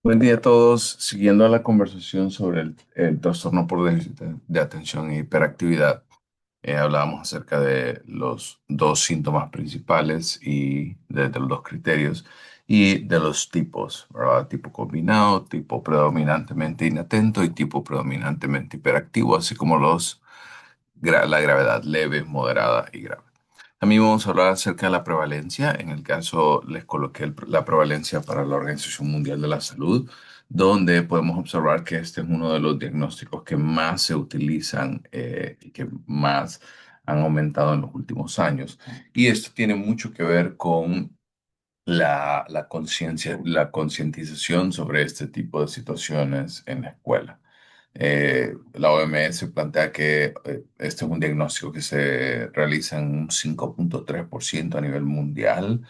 Buen día a todos. Siguiendo la conversación sobre el trastorno por déficit de atención e hiperactividad, hablábamos acerca de los dos síntomas principales y de los dos criterios y de los tipos, ¿verdad? Tipo combinado, tipo predominantemente inatento y tipo predominantemente hiperactivo, así como la gravedad leve, moderada y grave. También vamos a hablar acerca de la prevalencia. En el caso, les coloqué la prevalencia para la Organización Mundial de la Salud, donde podemos observar que este es uno de los diagnósticos que más se utilizan y que más han aumentado en los últimos años. Y esto tiene mucho que ver con la conciencia, la concientización sobre este tipo de situaciones en la escuela. La OMS plantea que este es un diagnóstico que se realiza en un 5,3% a nivel mundial,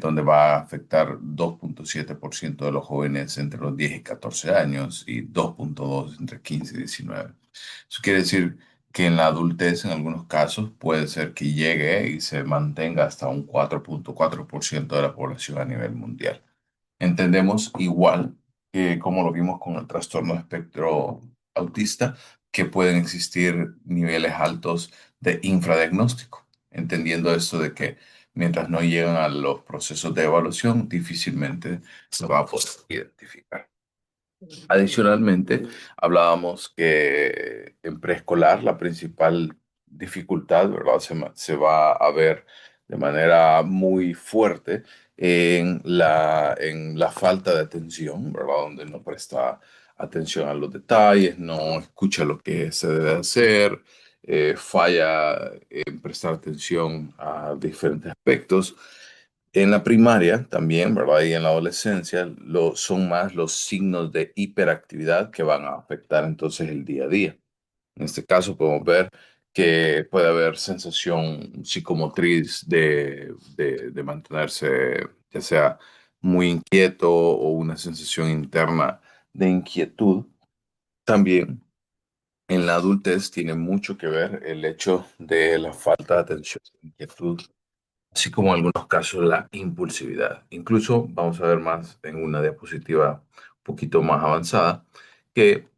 donde va a afectar 2,7% de los jóvenes entre los 10 y 14 años y 2,2% entre 15 y 19. Eso quiere decir que en la adultez, en algunos casos, puede ser que llegue y se mantenga hasta un 4,4% de la población a nivel mundial. Entendemos igual que como lo vimos con el trastorno de espectro autista, que pueden existir niveles altos de infradiagnóstico, entendiendo esto de que mientras no llegan a los procesos de evaluación, difícilmente se va a poder identificar. Adicionalmente, hablábamos que en preescolar la principal dificultad, ¿verdad? Se va a ver de manera muy fuerte en la falta de atención, ¿verdad? Donde no presta atención a los detalles, no escucha lo que se debe hacer, falla en prestar atención a diferentes aspectos. En la primaria también, ¿verdad? Y en la adolescencia son más los signos de hiperactividad que van a afectar entonces el día a día. En este caso podemos ver que puede haber sensación psicomotriz de mantenerse ya sea muy inquieto o una sensación interna de inquietud. También en la adultez tiene mucho que ver el hecho de la falta de atención, inquietud, así como en algunos casos la impulsividad. Incluso vamos a ver más en una diapositiva un poquito más avanzada que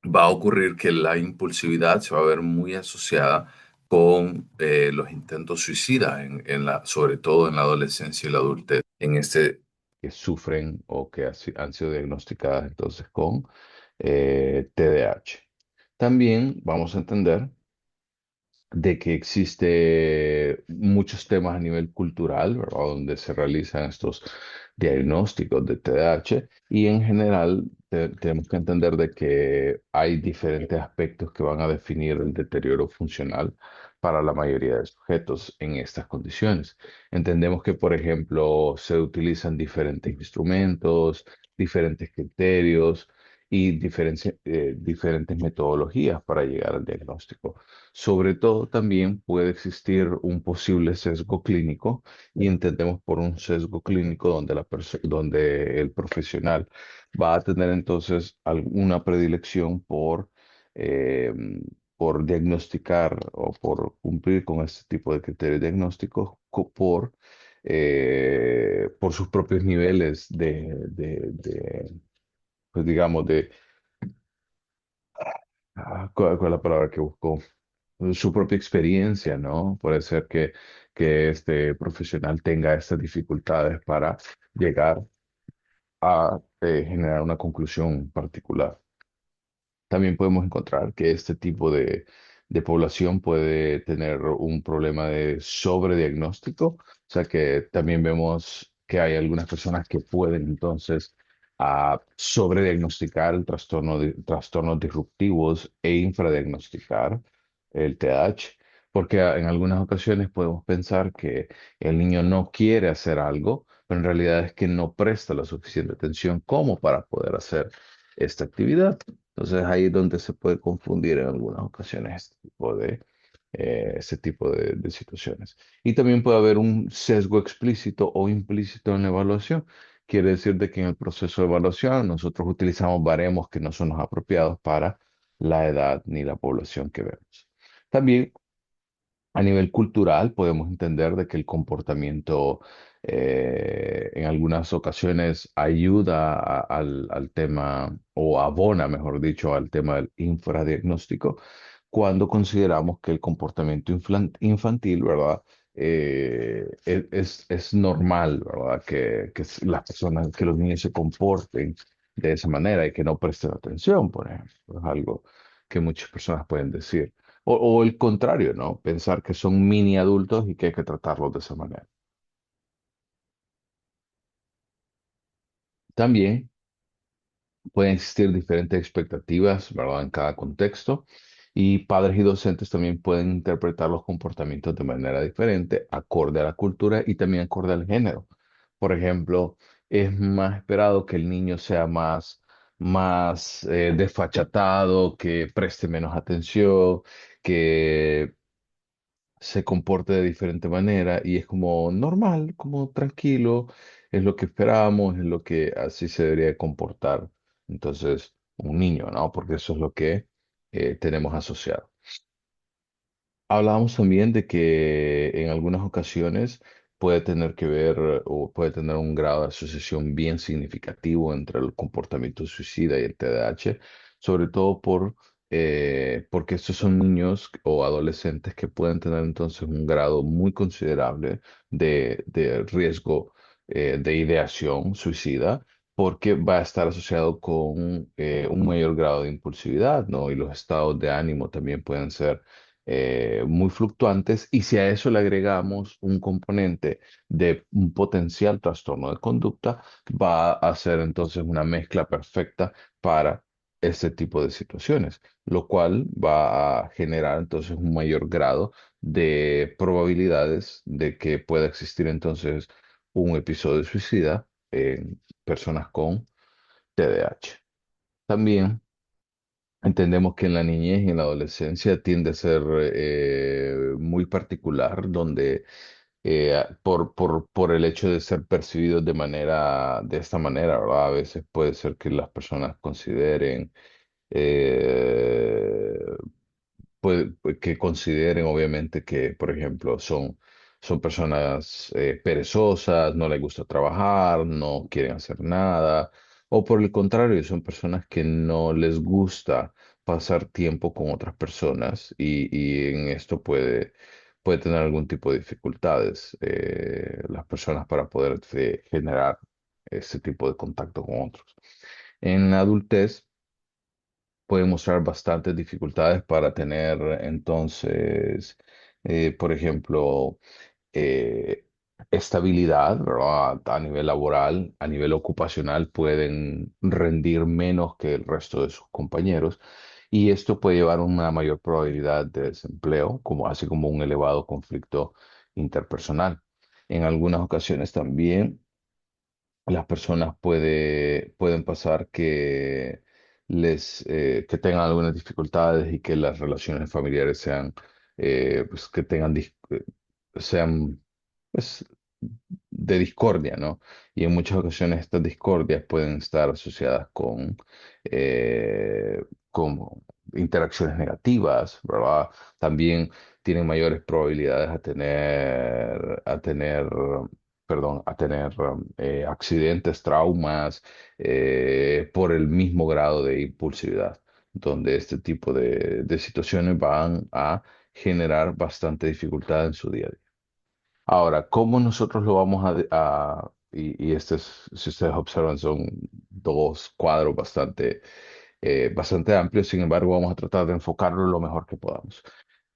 va a ocurrir que la impulsividad se va a ver muy asociada con los intentos suicidas, sobre todo en la adolescencia y la adultez, que sufren o que han sido diagnosticadas entonces con TDAH. También vamos a entender de que existe muchos temas a nivel cultural, ¿verdad? Donde se realizan estos diagnósticos de TDAH y en general tenemos que entender de que hay diferentes aspectos que van a definir el deterioro funcional para la mayoría de sujetos en estas condiciones. Entendemos que, por ejemplo, se utilizan diferentes instrumentos, diferentes criterios y diferentes metodologías para llegar al diagnóstico. Sobre todo también puede existir un posible sesgo clínico y entendemos por un sesgo clínico donde, donde el profesional va a tener entonces alguna predilección eh, por diagnosticar o por cumplir con este tipo de criterios diagnósticos por sus propios niveles pues digamos, ¿cuál es la palabra que busco? Su propia experiencia, ¿no? Puede ser que este profesional tenga estas dificultades para llegar a generar una conclusión particular. También podemos encontrar que este tipo de población puede tener un problema de sobrediagnóstico, o sea que también vemos que hay algunas personas que pueden entonces sobrediagnosticar el trastornos disruptivos e infradiagnosticar el TDAH, porque en algunas ocasiones podemos pensar que el niño no quiere hacer algo, pero en realidad es que no presta la suficiente atención como para poder hacer esta actividad. Entonces ahí es donde se puede confundir en algunas ocasiones este tipo de situaciones. Y también puede haber un sesgo explícito o implícito en la evaluación. Quiere decir de que en el proceso de evaluación nosotros utilizamos baremos que no son los apropiados para la edad ni la población que vemos. También a nivel cultural podemos entender de que el comportamiento en algunas ocasiones ayuda al tema, o abona, mejor dicho, al tema del infradiagnóstico, cuando consideramos que el comportamiento infantil, ¿verdad? Es normal, ¿verdad? Las personas, que los niños se comporten de esa manera y que no presten atención, por ejemplo. Es algo que muchas personas pueden decir. O el contrario, ¿no? Pensar que son mini adultos y que hay que tratarlos de esa manera. También pueden existir diferentes expectativas, ¿verdad? En cada contexto, y padres y docentes también pueden interpretar los comportamientos de manera diferente, acorde a la cultura y también acorde al género. Por ejemplo, es más esperado que el niño sea más desfachatado, que preste menos atención, que se comporte de diferente manera, y es como normal, como tranquilo, es lo que esperábamos, es lo que así se debería comportar. Entonces, un niño, ¿no? Porque eso es lo que tenemos asociado. Hablábamos también de que en algunas ocasiones puede tener que ver, o puede tener un grado de asociación bien significativo entre el comportamiento suicida y el TDAH, sobre todo porque estos son niños o adolescentes que pueden tener entonces un grado muy considerable de riesgo de ideación suicida, porque va a estar asociado con un mayor grado de impulsividad, ¿no? Y los estados de ánimo también pueden ser muy fluctuantes, y si a eso le agregamos un componente de un potencial trastorno de conducta, va a ser entonces una mezcla perfecta para este tipo de situaciones, lo cual va a generar entonces un mayor grado de probabilidades de que pueda existir entonces un episodio suicida en personas con TDAH. También entendemos que en la niñez y en la adolescencia tiende a ser muy particular, donde por el hecho de ser percibidos de esta manera, ¿verdad? A veces puede ser que las personas consideren eh, que consideren obviamente que, por ejemplo, son personas perezosas, no les gusta trabajar, no quieren hacer nada, o por el contrario, son personas que no les gusta pasar tiempo con otras personas, y en esto puede tener algún tipo de dificultades las personas para poder generar ese tipo de contacto con otros. En la adultez, puede mostrar bastantes dificultades para tener entonces, por ejemplo, eh, estabilidad, ¿verdad? A nivel laboral, a nivel ocupacional, pueden rendir menos que el resto de sus compañeros, y esto puede llevar a una mayor probabilidad de desempleo, así como un elevado conflicto interpersonal. En algunas ocasiones también las personas pueden pasar que tengan algunas dificultades, y que las relaciones familiares pues, sean, pues, de discordia, ¿no? Y en muchas ocasiones estas discordias pueden estar asociadas eh, con interacciones negativas, ¿verdad? También tienen mayores probabilidades a tener accidentes, traumas, por el mismo grado de impulsividad, donde este tipo de situaciones van a generar bastante dificultad en su día a día. Ahora, ¿cómo nosotros lo vamos y si ustedes observan, son dos cuadros bastante amplios, sin embargo, vamos a tratar de enfocarlo lo mejor que podamos.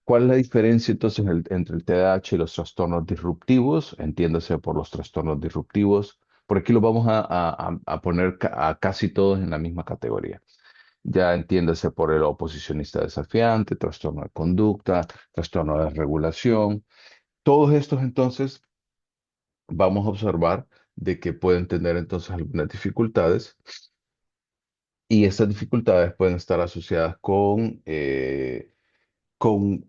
¿Cuál es la diferencia entonces entre el TDAH y los trastornos disruptivos? Entiéndase por los trastornos disruptivos. Por aquí los vamos a poner a casi todos en la misma categoría. Ya entiéndase por el oposicionista desafiante, trastorno de conducta, trastorno de regulación. Todos estos entonces vamos a observar de que pueden tener entonces algunas dificultades, y estas dificultades pueden estar asociadas con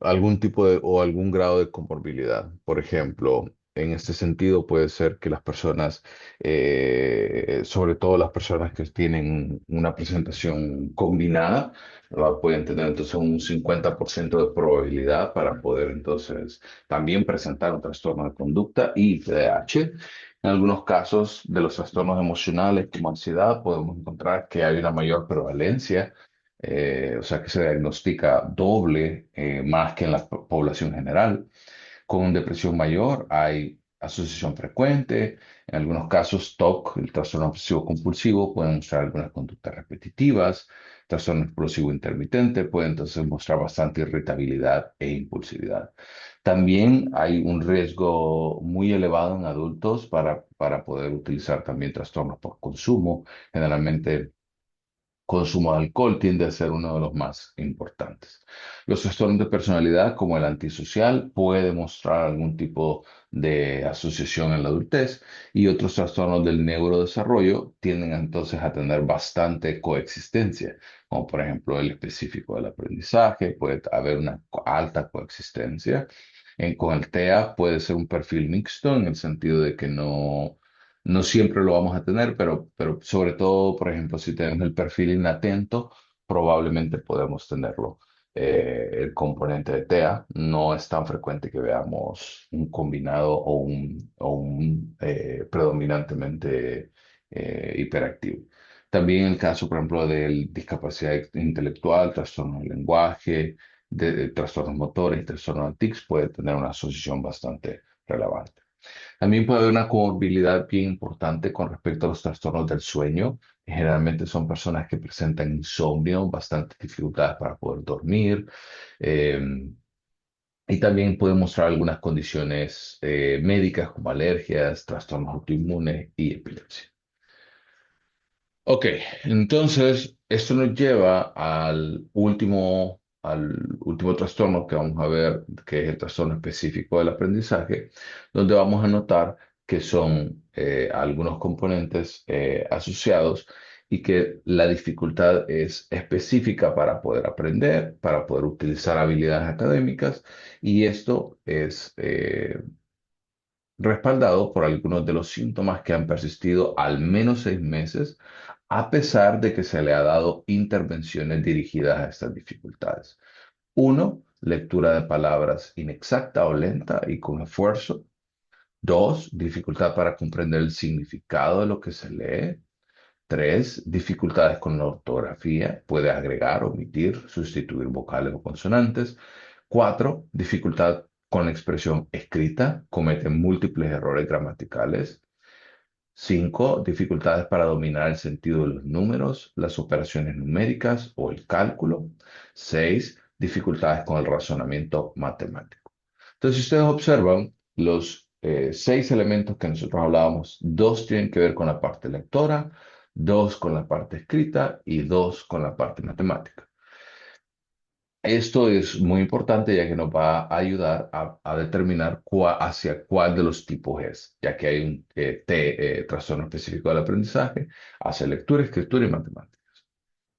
algún tipo o algún grado de comorbilidad. Por ejemplo, en este sentido puede ser que las personas, sobre todo las personas que tienen una presentación combinada, ¿verdad? Pueden tener entonces un 50% de probabilidad para poder entonces también presentar un trastorno de conducta y TDAH. En algunos casos de los trastornos emocionales como ansiedad, podemos encontrar que hay una mayor prevalencia, o sea que se diagnostica doble más que en la población general. Con depresión mayor hay asociación frecuente, en algunos casos TOC, el trastorno obsesivo compulsivo, puede mostrar algunas conductas repetitivas, trastorno explosivo intermitente puede entonces mostrar bastante irritabilidad e impulsividad. También hay un riesgo muy elevado en adultos para poder utilizar también trastornos por consumo, generalmente consumo de alcohol tiende a ser uno de los más importantes. Los trastornos de personalidad, como el antisocial, puede mostrar algún tipo de asociación en la adultez y otros trastornos del neurodesarrollo tienden entonces a tener bastante coexistencia, como por ejemplo el específico del aprendizaje, puede haber una alta coexistencia. Con el TEA puede ser un perfil mixto en el sentido de que no siempre lo vamos a tener, pero sobre todo, por ejemplo, si tenemos el perfil inatento, probablemente podemos tenerlo. El componente de TEA no es tan frecuente que veamos un combinado o un predominantemente hiperactivo. También el caso, por ejemplo, de discapacidad intelectual, trastorno del lenguaje, de trastornos motores y trastorno de tics puede tener una asociación bastante relevante. También puede haber una comorbilidad bien importante con respecto a los trastornos del sueño. Generalmente son personas que presentan insomnio, bastantes dificultades para poder dormir, eh, y también pueden mostrar algunas condiciones médicas como alergias, trastornos autoinmunes y epilepsia. Ok, entonces esto nos lleva al último trastorno que vamos a ver, que es el trastorno específico del aprendizaje, donde vamos a notar que son algunos componentes asociados y que la dificultad es específica para poder aprender, para poder utilizar habilidades académicas, y esto es respaldado por algunos de los síntomas que han persistido al menos 6 meses, a pesar de que se le ha dado intervenciones dirigidas a estas dificultades. Uno, lectura de palabras inexacta o lenta y con esfuerzo. Dos, dificultad para comprender el significado de lo que se lee. Tres, dificultades con la ortografía. Puede agregar, omitir, sustituir vocales o consonantes. Cuatro, dificultad con la expresión escrita. Comete múltiples errores gramaticales. Cinco, dificultades para dominar el sentido de los números, las operaciones numéricas o el cálculo. Seis, dificultades con el razonamiento matemático. Entonces, si ustedes observan los 6 elementos que nosotros hablábamos, dos tienen que ver con la parte lectora, dos con la parte escrita y dos con la parte matemática. Esto es muy importante ya que nos va a ayudar a determinar hacia cuál de los tipos es, ya que hay un trastorno específico del aprendizaje, hacia lectura, escritura y matemática.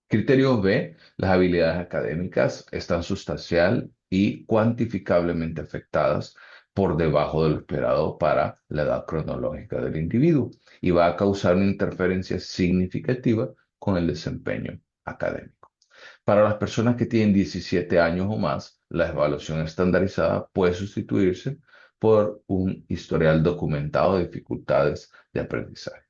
Criterio B, las habilidades académicas están sustancial y cuantificablemente afectadas por debajo de lo esperado para la edad cronológica del individuo y va a causar una interferencia significativa con el desempeño académico. Para las personas que tienen 17 años o más, la evaluación estandarizada puede sustituirse por un historial documentado de dificultades de aprendizaje.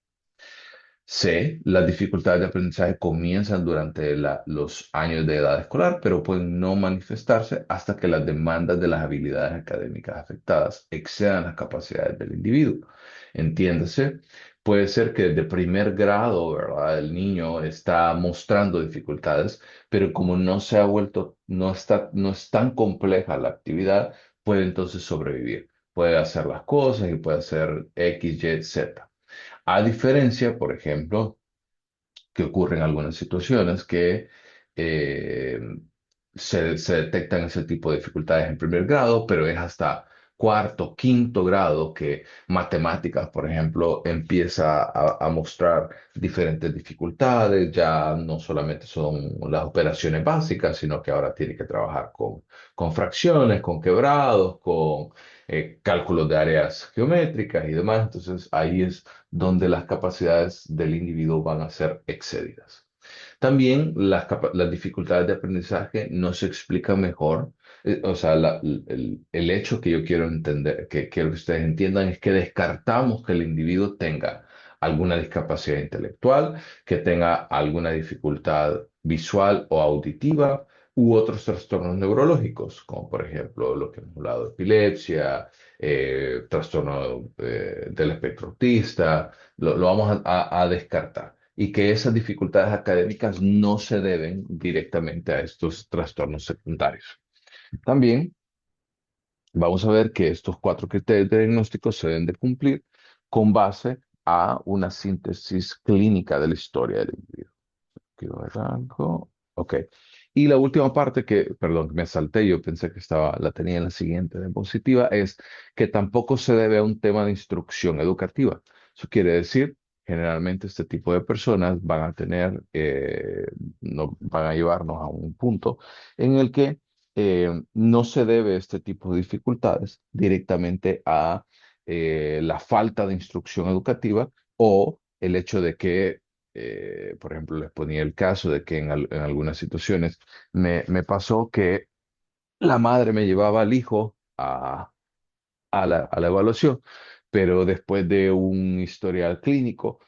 C, las dificultades de aprendizaje comienzan durante los años de edad escolar, pero pueden no manifestarse hasta que las demandas de las habilidades académicas afectadas excedan las capacidades del individuo. Entiéndase, puede ser que desde primer grado, ¿verdad? El niño está mostrando dificultades, pero como no se ha vuelto, no es tan compleja la actividad, puede entonces sobrevivir. Puede hacer las cosas y puede hacer X, Y, Z. A diferencia, por ejemplo, que ocurre en algunas situaciones que eh, se detectan ese tipo de dificultades en primer grado, pero es hasta cuarto, quinto grado que matemáticas, por ejemplo, empieza a mostrar diferentes dificultades. Ya no solamente son las operaciones básicas, sino que ahora tiene que trabajar con fracciones, con quebrados, con cálculos de áreas geométricas y demás. Entonces ahí es donde las capacidades del individuo van a ser excedidas. También las dificultades de aprendizaje no se explican mejor. O sea, el hecho que yo quiero entender, que quiero que ustedes entiendan, es que descartamos que el individuo tenga alguna discapacidad intelectual, que tenga alguna dificultad visual o auditiva u otros trastornos neurológicos, como por ejemplo lo que hemos hablado, epilepsia, trastorno del espectro autista, lo vamos a descartar y que esas dificultades académicas no se deben directamente a estos trastornos secundarios. También vamos a ver que estos cuatro criterios de diagnóstico se deben de cumplir con base a una síntesis clínica de la historia del individuo. Quiero ver algo. Ok. Y la última parte que, perdón, que me salté, yo pensé que la tenía en la siguiente diapositiva, es que tampoco se debe a un tema de instrucción educativa. Eso quiere decir, generalmente este tipo de personas van a tener, no, van a llevarnos a un punto en el que no se debe este tipo de dificultades directamente a la falta de instrucción educativa o el hecho de que por ejemplo, les ponía el caso de que en algunas situaciones me pasó que la madre me llevaba al hijo a la evaluación, pero después de un historial clínico,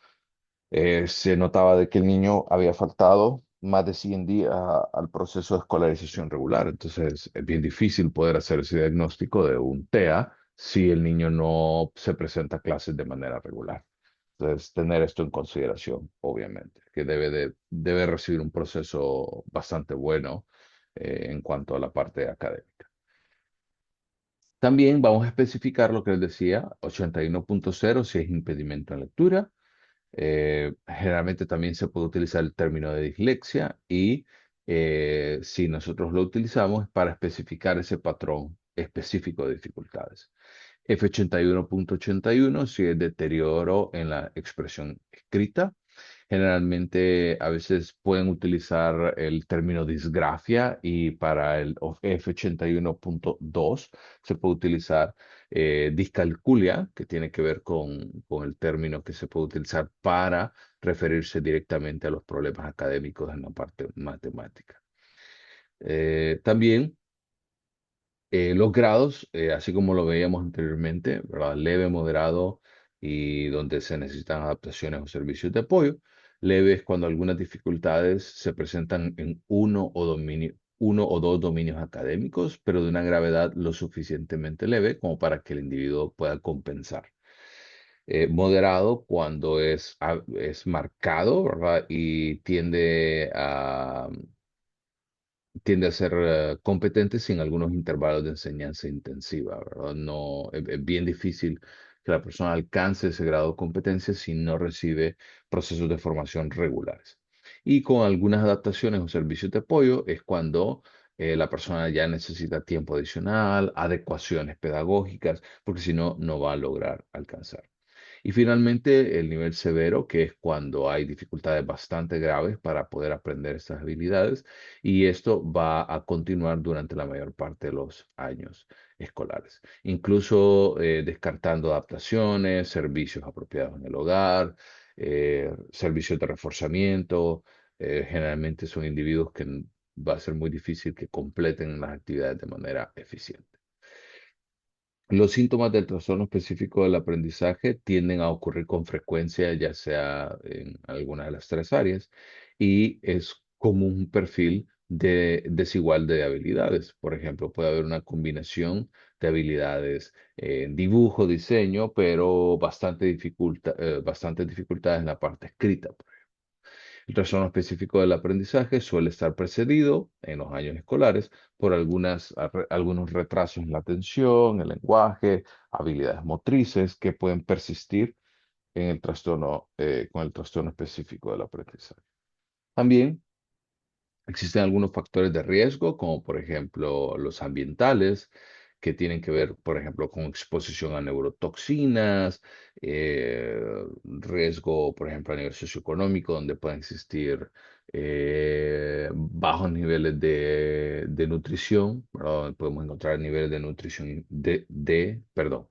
se notaba de que el niño había faltado más de 100 días al proceso de escolarización regular. Entonces, es bien difícil poder hacer ese diagnóstico de un TEA si el niño no se presenta a clases de manera regular. Entonces, tener esto en consideración, obviamente, que debe recibir un proceso bastante bueno en cuanto a la parte académica. También vamos a especificar lo que les decía, 81.0 si es impedimento en lectura. Generalmente también se puede utilizar el término de dislexia y si nosotros lo utilizamos es para especificar ese patrón específico de dificultades. F81.81 si es deterioro en la expresión escrita. Generalmente a veces pueden utilizar el término disgrafia y para el F81.2 se puede utilizar discalculia, que tiene que ver con el término que se puede utilizar para referirse directamente a los problemas académicos en la parte matemática. También los grados, así como lo veíamos anteriormente, ¿verdad? Leve, moderado y donde se necesitan adaptaciones o servicios de apoyo. Leve es cuando algunas dificultades se presentan en uno o dos dominios académicos, pero de una gravedad lo suficientemente leve como para que el individuo pueda compensar. Moderado cuando es marcado, ¿verdad? Y tiende a ser competente sin algunos intervalos de enseñanza intensiva, ¿verdad? No, es bien difícil que la persona alcance ese grado de competencia si no recibe procesos de formación regulares. Y con algunas adaptaciones o servicios de apoyo es cuando la persona ya necesita tiempo adicional, adecuaciones pedagógicas, porque si no, no va a lograr alcanzar. Y finalmente, el nivel severo, que es cuando hay dificultades bastante graves para poder aprender estas habilidades, y esto va a continuar durante la mayor parte de los años escolares, incluso descartando adaptaciones, servicios apropiados en el hogar, servicios de reforzamiento. Generalmente son individuos que va a ser muy difícil que completen las actividades de manera eficiente. Los síntomas del trastorno específico del aprendizaje tienden a ocurrir con frecuencia, ya sea en alguna de las tres áreas, y es como un perfil desigual de habilidades. Por ejemplo, puede haber una combinación de habilidades en dibujo, diseño, pero bastantes dificultades en la parte escrita. El trastorno específico del aprendizaje suele estar precedido en los años escolares por algunos retrasos en la atención, el lenguaje, habilidades motrices que pueden persistir con el trastorno específico del aprendizaje. También existen algunos factores de riesgo, como por ejemplo los ambientales, que tienen que ver, por ejemplo, con exposición a neurotoxinas, riesgo, por ejemplo, a nivel socioeconómico, donde pueden existir bajos niveles de nutrición, ¿verdad? Donde podemos encontrar niveles de nutrición perdón,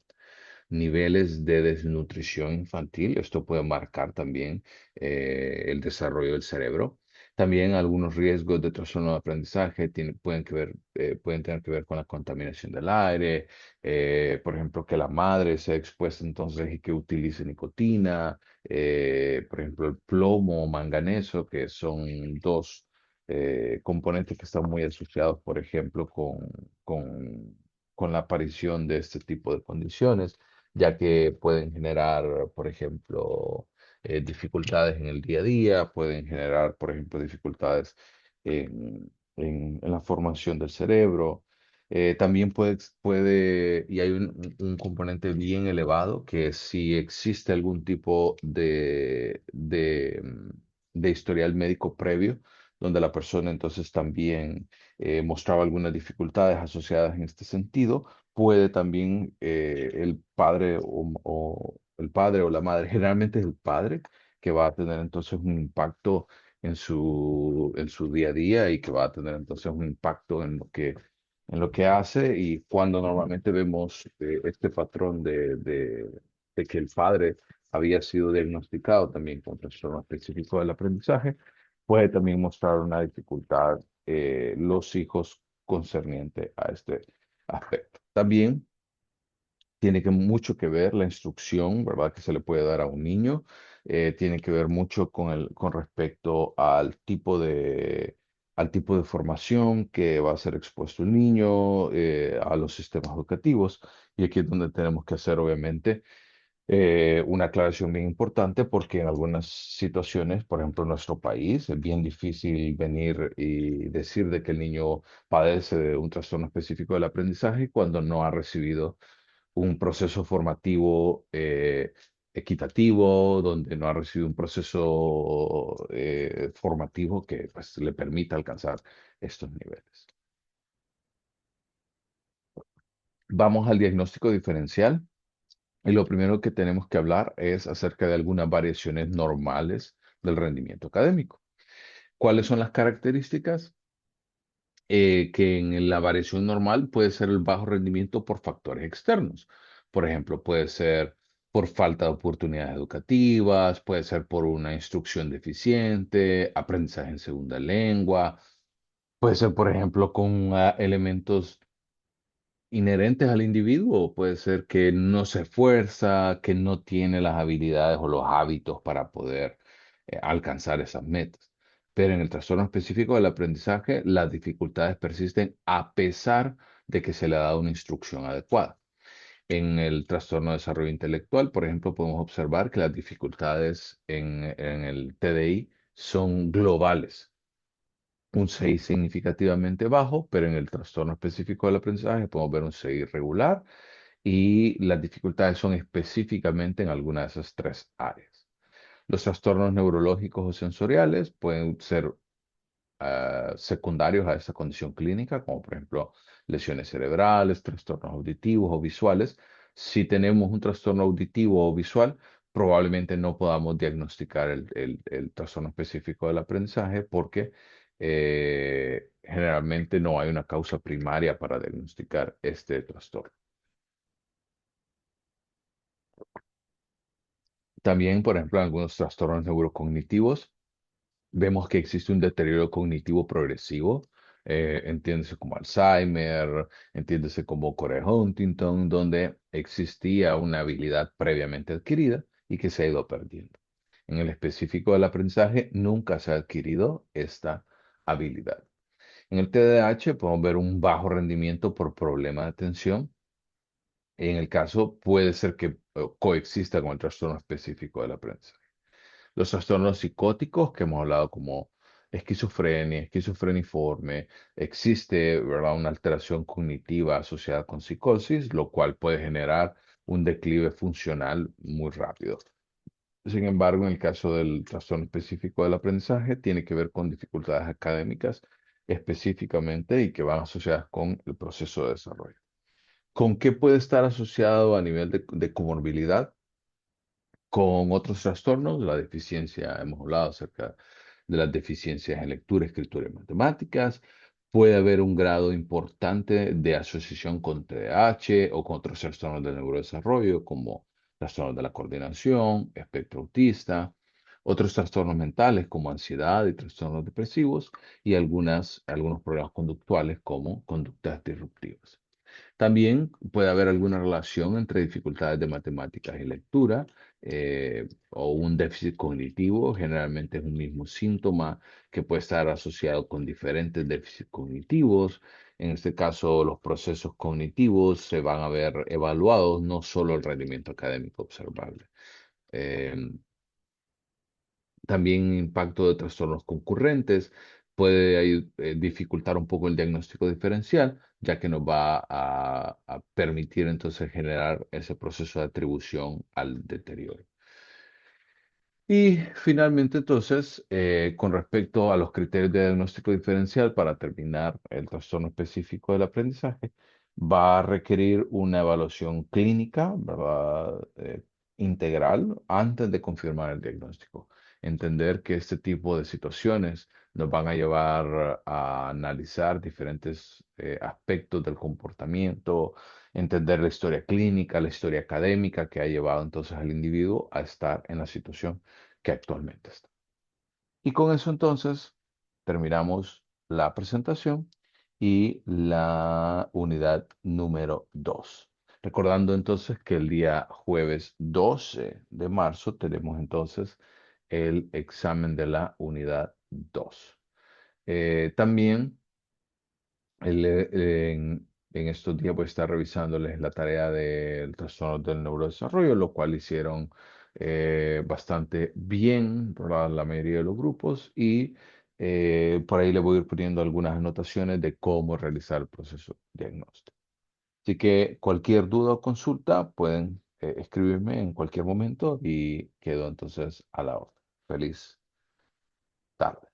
niveles de desnutrición infantil. Esto puede marcar también el desarrollo del cerebro. También algunos riesgos de trastorno de aprendizaje pueden tener que ver con la contaminación del aire, por ejemplo, que la madre sea expuesta entonces y que utilice nicotina, por ejemplo, el plomo o manganeso, que son dos componentes que están muy asociados, por ejemplo, con, con la aparición de este tipo de condiciones, ya que pueden generar, por ejemplo, dificultades en el día a día, pueden generar, por ejemplo, dificultades en la formación del cerebro. También y hay un componente bien elevado, que si existe algún tipo de historial médico previo, donde la persona entonces también mostraba algunas dificultades asociadas en este sentido, puede también el padre o el padre o la madre, generalmente es el padre, que va a tener entonces un impacto en su día a día y que va a tener entonces un impacto en lo que hace. Y cuando normalmente vemos este patrón de que el padre había sido diagnosticado también con trastorno específico del aprendizaje, puede también mostrar una dificultad los hijos concerniente a este aspecto. También tiene mucho que ver la instrucción, ¿verdad? Que se le puede dar a un niño. Tiene que ver mucho con respecto al tipo de formación que va a ser expuesto el niño, a los sistemas educativos. Y aquí es donde tenemos que hacer, obviamente, una aclaración bien importante, porque en algunas situaciones, por ejemplo, en nuestro país, es bien difícil venir y decir de que el niño padece de un trastorno específico del aprendizaje cuando no ha recibido un proceso formativo equitativo, donde no ha recibido un proceso formativo que pues, le permita alcanzar estos niveles. Vamos al diagnóstico diferencial. Y lo primero que tenemos que hablar es acerca de algunas variaciones normales del rendimiento académico. ¿Cuáles son las características? Que en la variación normal puede ser el bajo rendimiento por factores externos. Por ejemplo, puede ser por falta de oportunidades educativas, puede ser por una instrucción deficiente, aprendizaje en segunda lengua, puede ser, por ejemplo, con elementos inherentes al individuo. Puede ser que no se esfuerza, que no tiene las habilidades o los hábitos para poder alcanzar esas metas. Pero en el trastorno específico del aprendizaje, las dificultades persisten a pesar de que se le ha dado una instrucción adecuada. En el trastorno de desarrollo intelectual, por ejemplo, podemos observar que las dificultades en el TDI son globales. Un 6 significativamente bajo, pero en el trastorno específico del aprendizaje podemos ver un 6 regular, y las dificultades son específicamente en alguna de esas tres áreas. Los trastornos neurológicos o sensoriales pueden ser secundarios a esta condición clínica, como por ejemplo lesiones cerebrales, trastornos auditivos o visuales. Si tenemos un trastorno auditivo o visual, probablemente no podamos diagnosticar el trastorno específico del aprendizaje, porque generalmente no hay una causa primaria para diagnosticar este trastorno. También, por ejemplo, en algunos trastornos neurocognitivos, vemos que existe un deterioro cognitivo progresivo, entiéndese como Alzheimer, entiéndese como Corea Huntington, donde existía una habilidad previamente adquirida y que se ha ido perdiendo. En el específico del aprendizaje, nunca se ha adquirido esta habilidad. En el TDAH podemos ver un bajo rendimiento por problema de atención. En el caso, puede ser que coexista con el trastorno específico del aprendizaje. Los trastornos psicóticos que hemos hablado, como esquizofrenia, esquizofreniforme, existe, ¿verdad?, una alteración cognitiva asociada con psicosis, lo cual puede generar un declive funcional muy rápido. Sin embargo, en el caso del trastorno específico del aprendizaje, tiene que ver con dificultades académicas específicamente y que van asociadas con el proceso de desarrollo. ¿Con qué puede estar asociado a nivel de comorbilidad? Con otros trastornos, la deficiencia, hemos hablado acerca de las deficiencias en lectura, escritura y matemáticas. Puede haber un grado importante de asociación con TDAH o con otros trastornos del neurodesarrollo, como trastornos de la coordinación, espectro autista, Otros trastornos mentales como ansiedad y trastornos depresivos y algunos problemas conductuales como conductas disruptivas. También puede haber alguna relación entre dificultades de matemáticas y lectura o un déficit cognitivo. Generalmente es un mismo síntoma que puede estar asociado con diferentes déficits cognitivos. En este caso, los procesos cognitivos se van a ver evaluados, no solo el rendimiento académico observable. Eh, También impacto de trastornos concurrentes puede dificultar un poco el diagnóstico diferencial, ya que nos va a permitir entonces generar ese proceso de atribución al deterioro. Y finalmente, entonces, con respecto a los criterios de diagnóstico diferencial para determinar el trastorno específico del aprendizaje, va a requerir una evaluación clínica, ¿verdad? Integral antes de confirmar el diagnóstico. Entender que este tipo de situaciones nos van a llevar a analizar diferentes aspectos del comportamiento, entender la historia clínica, la historia académica que ha llevado entonces al individuo a estar en la situación que actualmente está. Y con eso entonces terminamos la presentación y la unidad número 2. Recordando entonces que el día jueves 12 de marzo tenemos entonces el examen de la unidad 2. También en estos días voy a estar revisándoles la tarea del trastorno del neurodesarrollo, lo cual hicieron bastante bien, ¿verdad? La mayoría de los grupos y por ahí le voy a ir poniendo algunas anotaciones de cómo realizar el proceso diagnóstico. Así que cualquier duda o consulta pueden escribirme en cualquier momento y quedo entonces a la orden. Feliz tarde.